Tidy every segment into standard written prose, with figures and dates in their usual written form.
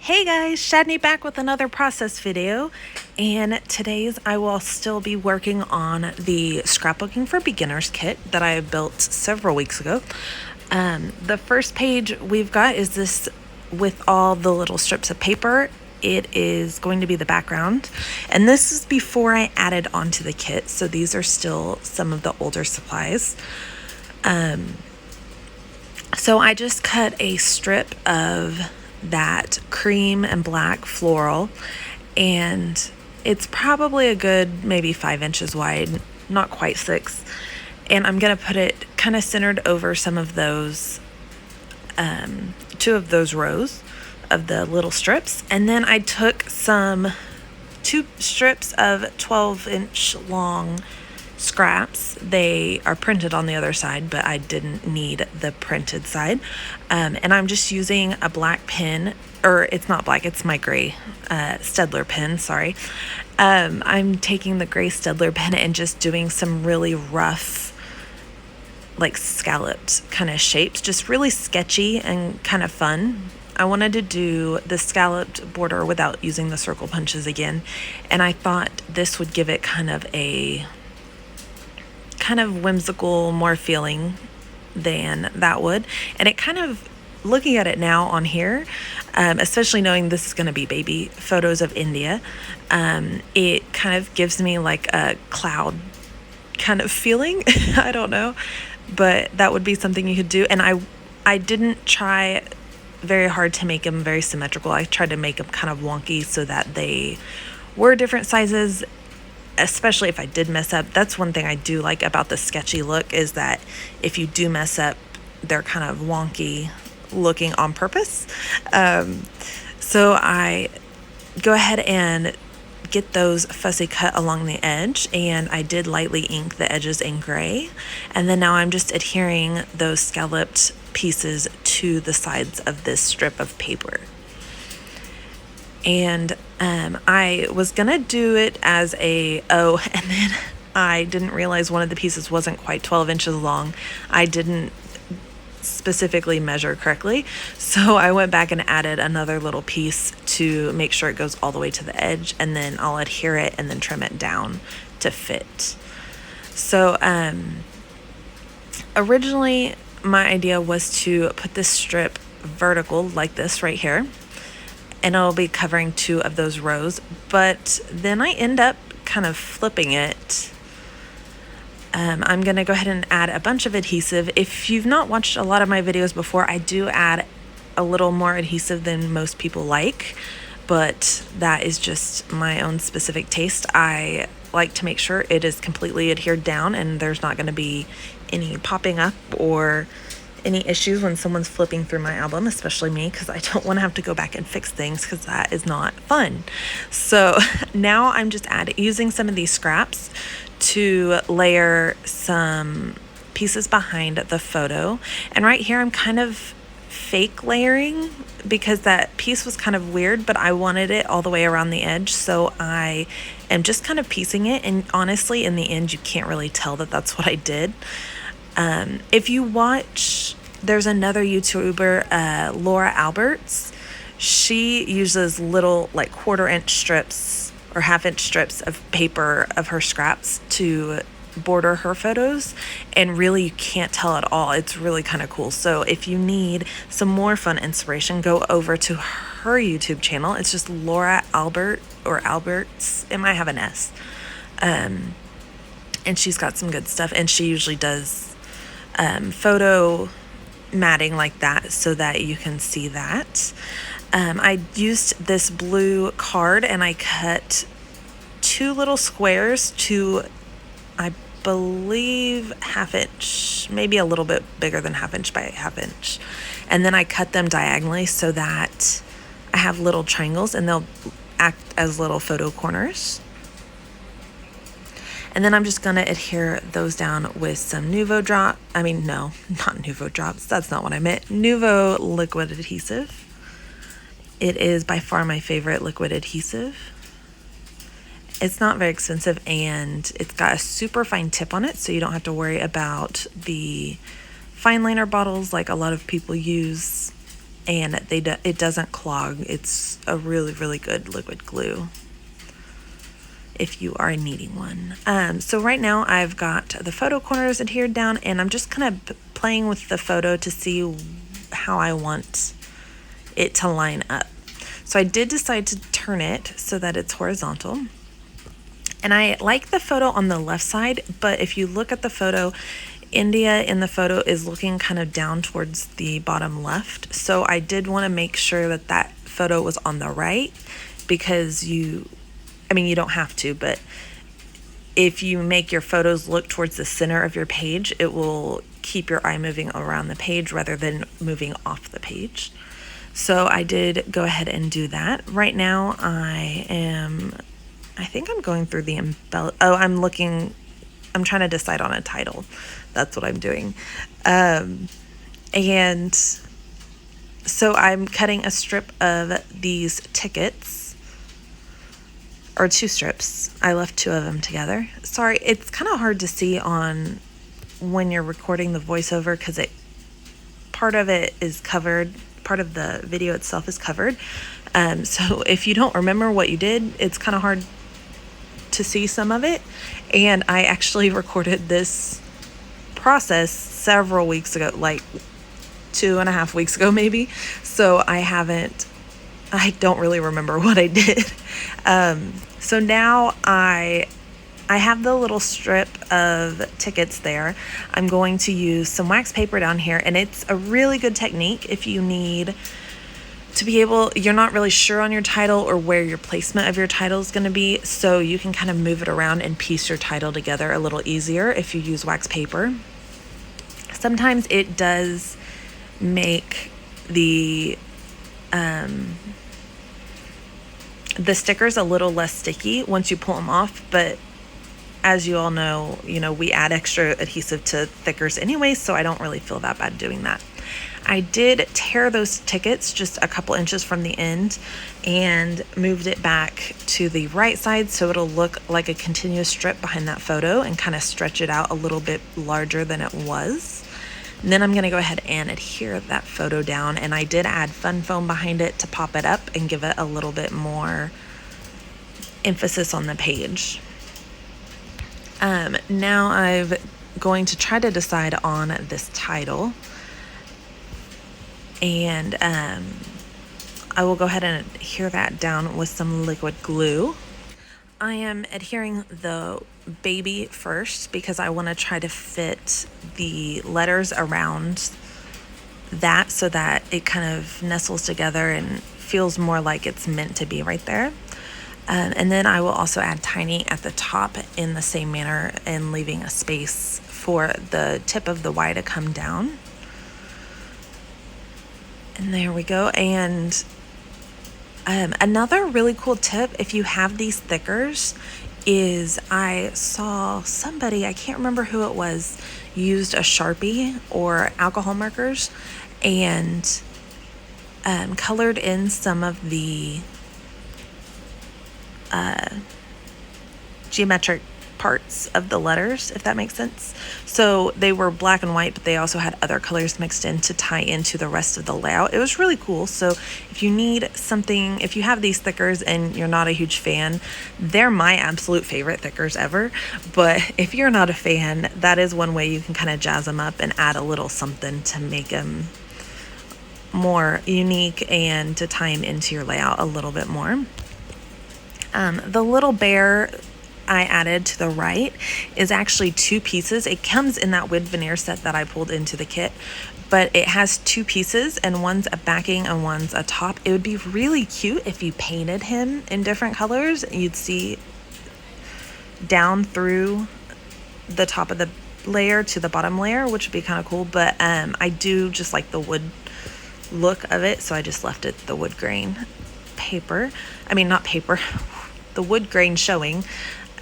Hey guys, Shadney back with another process video, and today's I will still be working on the Scrapbooking for Beginners kit that I built several weeks ago. The first page we've got is this with all the little strips of paper. It is going to be the background, and this is before I added onto the kit, so these are still some of the older supplies. So I just cut a strip of that cream and black floral, and it's probably a good maybe 5 inches wide, not quite 6. And I'm gonna put it kind of centered over some of those, 2 of those rows of the little strips. And then I took 2 strips of 12-inch long scraps. They are printed on the other side, but I didn't need the printed side. And I'm just using a black pen, or it's not black, it's my gray Staedtler pen, sorry. I'm taking the gray Staedtler pen and just doing some really rough, like scalloped kind of shapes, just really sketchy and kind of fun. I wanted to do the scalloped border without using the circle punches again, and I thought this would give it kind of whimsical more feeling than that would. And it kind of, looking at it now on here, especially knowing this is going to be baby photos of India, it kind of gives me like a cloud kind of feeling. I don't know, but that would be something you could do. And I didn't try very hard to make them very symmetrical. I tried to make them kind of wonky so that they were different sizes, especially if I did mess up. That's one thing I do like about the sketchy look, is that if you do mess up, they're kind of wonky looking on purpose. So I go ahead and get those fussy cut along the edge, and I did lightly ink the edges in gray. And then now I'm just adhering those scalloped pieces to the sides of this strip of paper. And I was gonna do it as and then I didn't realize one of the pieces wasn't quite 12 inches long. I didn't specifically measure correctly, so I went back and added another little piece to make sure it goes all the way to the edge, and then I'll adhere it and then trim it down to fit. So originally my idea was to put this strip vertical like this right here, and it'll be covering 2 of those rows, but then I end up kind of flipping it. I'm gonna go ahead and add a bunch of adhesive. If you've not watched a lot of my videos before, I do add a little more adhesive than most people like, but that is just my own specific taste. I like to make sure it is completely adhered down and there's not gonna be any popping up or any issues when someone's flipping through my album, especially me, because I don't want to have to go back and fix things, because that is not fun. So now I'm just using some of these scraps to layer some pieces behind the photo. And right here I'm kind of fake layering because that piece was kind of weird, but I wanted it all the way around the edge, so I am just kind of piecing it. And honestly, in the end, you can't really tell that that's what I did. If you watch, there's another YouTuber, Laura Alberts. She uses little like 1/4-inch strips or 1/2-inch strips of paper of her scraps to border her photos, and really you can't tell at all. It's really kind of cool. So if you need some more fun inspiration, go over to her YouTube channel. It's just Laura Albert or Alberts. It might have an S. And she's got some good stuff, and she usually does photo matting like that so that you can see that. I used this blue card and I cut 2 little squares to, I believe, 1/2 inch, maybe a little bit bigger than 1/2 inch by 1/2 inch. And then I cut them diagonally so that I have little triangles and they'll act as little photo corners. And then I'm just gonna adhere those down with some Nuvo Drops, that's not what I meant. Nuvo liquid adhesive. It is by far my favorite liquid adhesive. It's not very expensive, and it's got a super fine tip on it, so you don't have to worry about the fine liner bottles like a lot of people use and it doesn't clog. It's a really, really good liquid glue if you are needing one. So right now I've got the photo corners adhered down, and I'm just kind of playing with the photo to see how I want it to line up. So I did decide to turn it so that it's horizontal. And I like the photo on the left side, but if you look at the photo, India in the photo is looking kind of down towards the bottom left. So I did want to make sure that that photo was on the right, because you don't have to, but if you make your photos look towards the center of your page, it will keep your eye moving around the page rather than moving off the page. So I did go ahead and do that. Right now I think I'm going through the I'm trying to decide on a title. That's what I'm doing. And so I'm cutting a strip of these tickets, or 2 strips. I left 2 of them together. Sorry, it's kind of hard to see on when you're recording the voiceover, because part of it is covered. Part of the video itself is covered. So if you don't remember what you did, it's kind of hard to see some of it. And I actually recorded this process several weeks ago, like 2.5 weeks ago maybe. So I don't really remember what I did. So now I have the little strip of tickets there. I'm going to use some wax paper down here, and it's a really good technique if you need to be you're not really sure on your title or where your placement of your title is going to be, so you can kind of move it around and piece your title together a little easier if you use wax paper. Sometimes it does make the stickers a little less sticky once you pull them off, but as you all know, we add extra adhesive to thickers anyway, so I don't really feel that bad doing that. I did tear those tickets just a couple inches from the end and moved it back to the right side so it'll look like a continuous strip behind that photo, and kind of stretch it out a little bit larger than it was. And then I'm going to go ahead and adhere that photo down, and I did add fun foam behind it to pop it up and give it a little bit more emphasis on the page. Now I'm going to try to decide on this title, and I will go ahead and adhere that down with some liquid glue. I am adhering the baby first because I want to try to fit the letters around that so that it kind of nestles together and feels more like it's meant to be right there. And then I will also add tiny at the top in the same manner, and leaving a space for the tip of the Y to come down. And there we go. And another really cool tip, if you have these thickers, is I saw somebody, I can't remember who it was, used a Sharpie or alcohol markers and colored in some of the geometric parts of the letters, if that makes sense. So they were black and white, but they also had other colors mixed in to tie into the rest of the layout. It was really cool. So if you need something, if you have these thickers and you're not a huge fan, they're my absolute favorite thickers ever. But if you're not a fan, that is one way you can kind of jazz them up and add a little something to make them more unique and to tie them into your layout a little bit more. The little bear I added to the right is actually 2 pieces. It comes in that wood veneer set that I pulled into the kit, but it has 2 pieces, and one's a backing and one's a top. It would be really cute if you painted him in different colors. You'd see down through the top of the layer to the bottom layer, which would be kind of cool, but I do just like the wood look of it, so I just left it the wood grain paper. Not paper, the wood grain showing.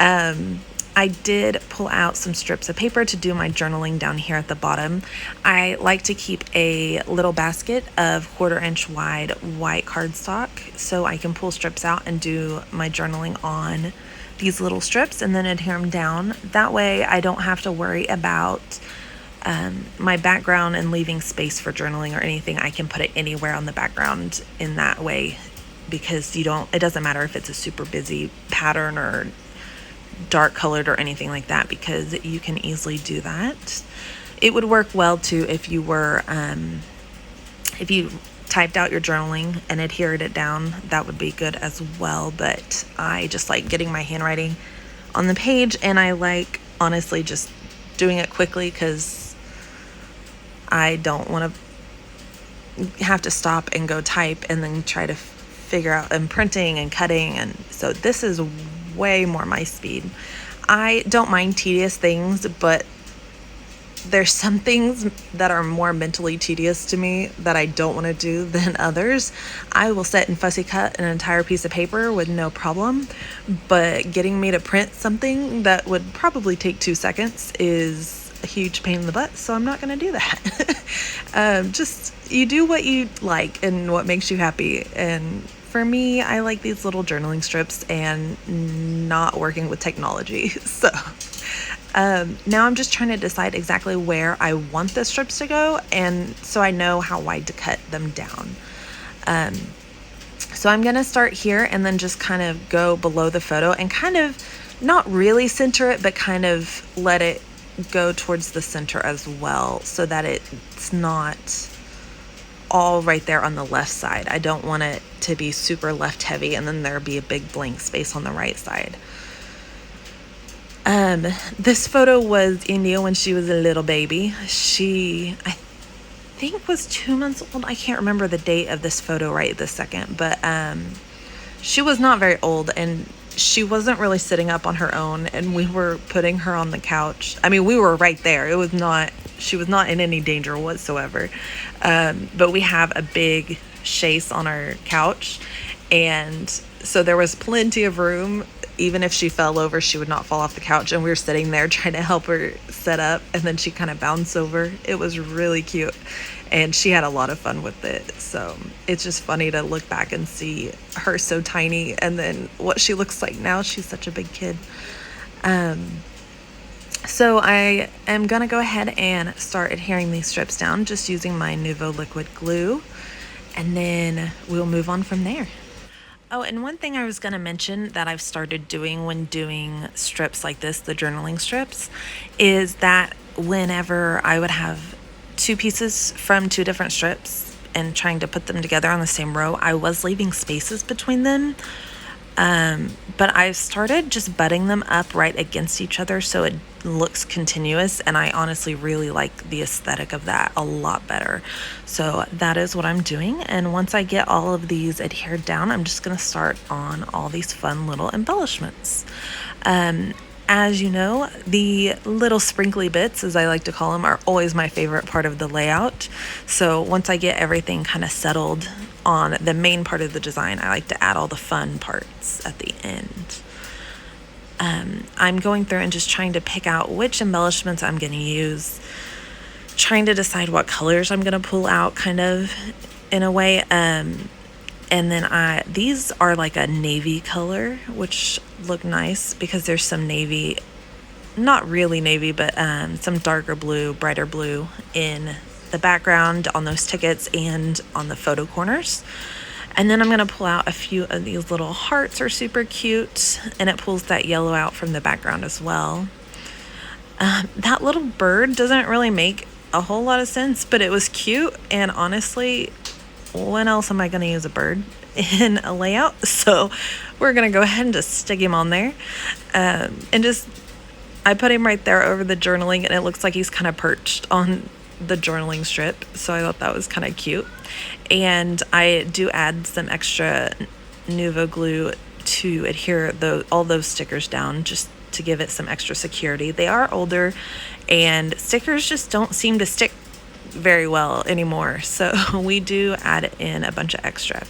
I did pull out some strips of paper to do my journaling down here at the bottom. I like to keep a little basket of 1/4 inch wide white cardstock so I can pull strips out and do my journaling on these little strips and then adhere them down. That way I don't have to worry about my background and leaving space for journaling or anything, I can put it anywhere on the background in that way, because it doesn't matter if it's a super busy pattern or dark colored or anything like that, because you can easily do that. It would work well too if you were, if you typed out your journaling and adhered it down, that would be good as well. But I just like getting my handwriting on the page, and I like honestly just doing it quickly because I don't want to have to stop and go type and then try to figure out and printing and cutting. And so this is way more my speed. I don't mind tedious things, but there's some things that are more mentally tedious to me that I don't want to do than others. I will sit and fussy cut an entire piece of paper with no problem, but getting me to print something that would probably take 2 seconds is a huge pain in the butt, so I'm not going to do that. Just you do what you like and what makes you happy. And for me, I like these little journaling strips and not working with technology. So now I'm just trying to decide exactly where I want the strips to go, and so I know how wide to cut them down. So I'm going to start here and then just kind of go below the photo and kind of not really center it, but kind of let it go towards the center as well, so that it's not all right there on the left side. I don't want it to be super left heavy and then there be a big blank space on the right side. This photo was India when she was a little baby. She, I think, was 2 months old. I can't remember the date of this photo right this second, but she was not very old, and she wasn't really sitting up on her own, and we were putting her on the couch. I mean, we were right there. She was not in any danger whatsoever. But we have a big chaise on our couch, and so there was plenty of room. Even if she fell over, she would not fall off the couch, and we were sitting there trying to help her set up, and then she kind of bounced over. It was really cute, and she had a lot of fun with it. So it's just funny to look back and see her so tiny, and then what she looks like now. She's such a big kid. So I am going to go ahead and start adhering these strips down just using my Nuvo liquid glue, and then we'll move on from there. Oh, and one thing I was going to mention that I've started doing when doing strips like this, the journaling strips, is that whenever I would have 2 pieces from 2 different strips and trying to put them together on the same row, I was leaving spaces between them. But I've started just butting them up right against each other so it looks continuous, and I honestly really like the aesthetic of that a lot better. So that is what I'm doing, and once I get all of these adhered down, I'm just going to start on all these fun little embellishments. As you know, the little sprinkly bits, as I like to call them, are always my favorite part of the layout. So once I get everything kind of settled on the main part of the design, I like to add all the fun parts at the end. I'm going through and just trying to pick out which embellishments I'm going to use, trying to decide what colors I'm going to pull out, kind of in a way. And then these are like a navy color, which look nice because there's some navy, not really navy, but some darker blue, brighter blue in the background on those tickets and on the photo corners. And then I'm going to pull out a few of these little hearts, are super cute, and it pulls that yellow out from the background as well. That little bird doesn't really make a whole lot of sense, but it was cute, and honestly, when else am I going to use a bird in a layout? So we're going to go ahead and just stick him on there. I put him right there over the journaling, and it looks like he's kind of perched on the journaling strip, so I thought that was kind of cute. And I do add some extra Nuvo glue to adhere all those stickers down, just to give it some extra security. They are older, and stickers just don't seem to stick very well anymore, so we do add in a bunch of extra.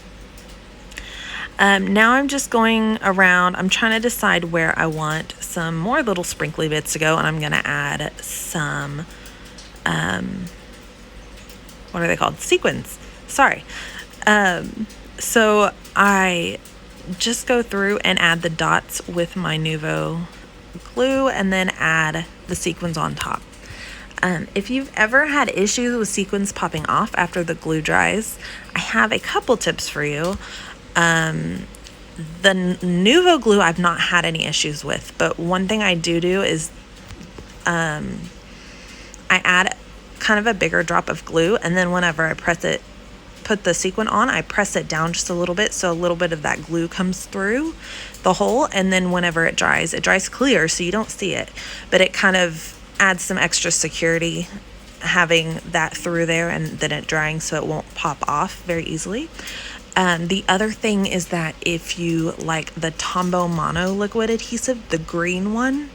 Now I'm just going around. I'm trying to decide where I want some more little sprinkly bits to go, and I'm going to add some what are they called? Sequins. Sorry. So I just go through and add the dots with my Nuvo glue and then add the sequins on top. If you've ever had issues with sequins popping off after the glue dries, I have a couple tips for you. The Nuvo glue I've not had any issues with, but one thing I do is I add kind of a bigger drop of glue, and then whenever I put the sequin on, I press it down just a little bit so a little bit of that glue comes through the hole, and then whenever it dries clear so you don't see it, but it kind of adds some extra security having that through there and then it drying so it won't pop off very easily. The other thing is that if you like the Tombow Mono liquid adhesive, the green one,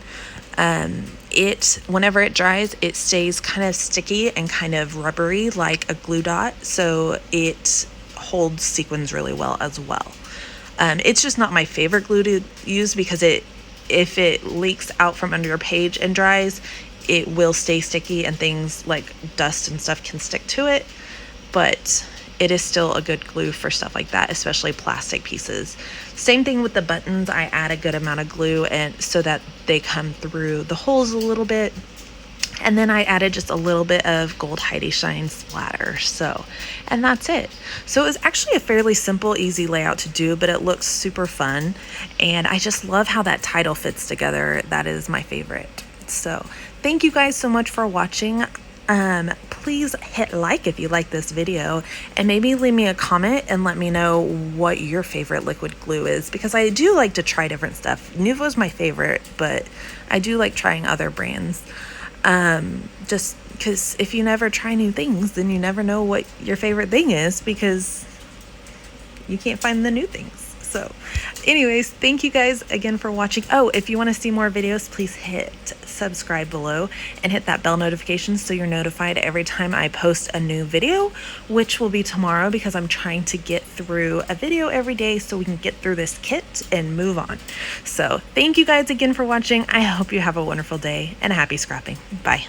whenever it dries, it stays kind of sticky and kind of rubbery like a glue dot, so it holds sequins really well as well. It's just not my favorite glue to use because if it leaks out from under your page and dries, it will stay sticky and things like dust and stuff can stick to it, but it is still a good glue for stuff like that, especially plastic pieces. Same thing with the buttons. I add a good amount of glue and so that they come through the holes a little bit. And then I added just a little bit of Gold Heidi Shine splatter. And that's it. So it was actually a fairly simple, easy layout to do, but it looks super fun. And I just love how that title fits together. That is my favorite. So thank you guys so much for watching. Please hit like if you like this video, and maybe leave me a comment and let me know what your favorite liquid glue is, because I do like to try different stuff. Nuvo is my favorite, but I do like trying other brands. Just because if you never try new things, then you never know what your favorite thing is because you can't find the new things. So anyways, thank you guys again for watching. Oh, if you want to see more videos, please hit subscribe below and hit that bell notification so you're notified every time I post a new video, which will be tomorrow because I'm trying to get through a video every day so we can get through this kit and move on. So thank you guys again for watching. I hope you have a wonderful day and happy scrapping. Bye.